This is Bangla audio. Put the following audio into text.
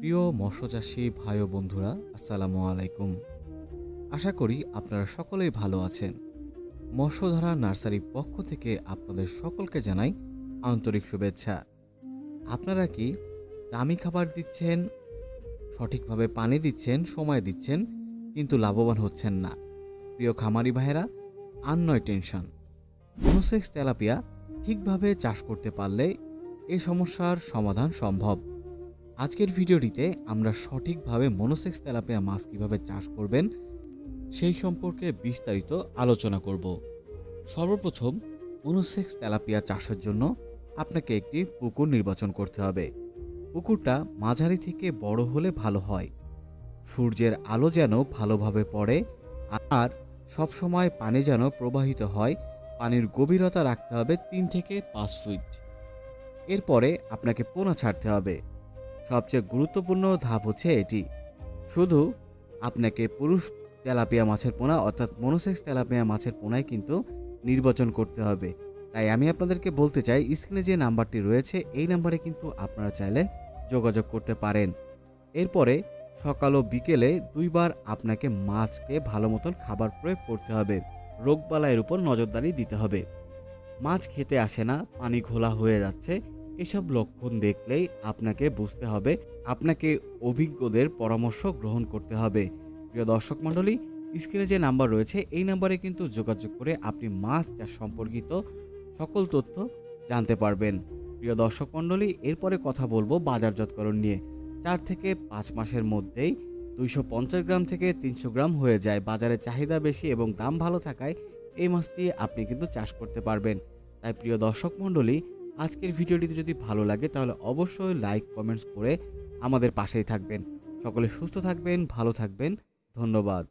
প্রিয় মৎস্যচাষী ভাই ও বন্ধুরা, আসসালামু আলাইকুম। আশা করি আপনারা সকলেই ভালো আছেন। মৎস্যধারা নার্সারির পক্ষ থেকে আপনাদের সকলকে জানাই আন্তরিক শুভেচ্ছা। আপনারা কি দামি খাবার দিচ্ছেন, সঠিকভাবে পানি দিচ্ছেন, সময় দিচ্ছেন, কিন্তু লাভবান হচ্ছেন না? প্রিয় খামারি ভাইয়েরা, আর নয় টেনশন। মনোসেক্স তেলাপিয়া ঠিকভাবে চাষ করতে পারলে এই সমস্যার সমাধান সম্ভব। আজকের ভিডিওটিতে আমরা সঠিকভাবে মনোসেক্স তেলাপিয়া মাছ কিভাবে চাষ করবেন সেই সম্পর্কে বিস্তারিত আলোচনা করব। সর্বপ্রথম মনোসেক্স তেলাপিয়া চাষের জন্য আপনাকে একটি পুকুর নির্বাচন করতে হবে। পুকুরটা মাঝারি থেকে বড় হলে ভালো হয়। সূর্যের আলো যেন ভালোভাবে পড়ে আর সব সময় পানি যেন প্রবাহিত হয়। পানির গভীরতা রাখতে হবে 3 থেকে 5 ফিট। এরপরে আপনাকে পোনা ছাড়তে হবে। সবচেয়ে গুরুত্বপূর্ণ ধাপ হচ্ছে এটি। শুধু আপনাকে পুরুষ তেলাপিয়া মাছের পোনা অর্থাৎ মনোসেক্স তেলাপিয়া মাছের পোনাই কিন্তু নির্বাচন করতে হবে। তাই আমি আপনাদেরকে বলতে চাই, স্ক্রিনে যে নাম্বারটি রয়েছে এই নাম্বারে কিন্তু আপনারা চাইলে যোগাযোগ করতে পারেন। এরপরে সকাল ও বিকেলে 2 বার আপনাকে মাছকে ভালো মতন খাবার প্রয়োগ করতে হবে। রোগবালাইয়ের উপর নজরদারি দিতে হবে। মাছ খেতে আসে না, পানি ঘোলা হয়ে যাচ্ছে, এসব লক্ষণ দেখলেই আপনাকে বুঝতে হবে, আপনাকে অভিজ্ঞদের পরামর্শ গ্রহণ করতে হবে। প্রিয় দর্শক মণ্ডলী, স্ক্রিনে যে নাম্বার রয়েছে এই নাম্বারে কিন্তু যোগাযোগ করে আপনি মাছ চাষ সম্পর্কিত সকল তথ্য জানতে পারবেন। প্রিয় দর্শক মণ্ডলী, এরপরে কথা বলবো বাজারজাতকরণ নিয়ে। 4 থেকে 5 মাসের মধ্যেই 250 গ্রাম থেকে 300 গ্রাম হয়ে যায়। বাজারে চাহিদা বেশি এবং দাম ভালো থাকায় এই মাছটি আপনি কিন্তু চাষ করতে পারবেন। তাই প্রিয় দর্শক মণ্ডলী, আজকের ভিডিওটিতে যদি ভালো লাগে তাহলে অবশ্যই লাইক কমেন্টস করে আমাদের পাশেই থাকবেন। সকলে সুস্থ থাকবেন, ভালো থাকবেন। ধন্যবাদ।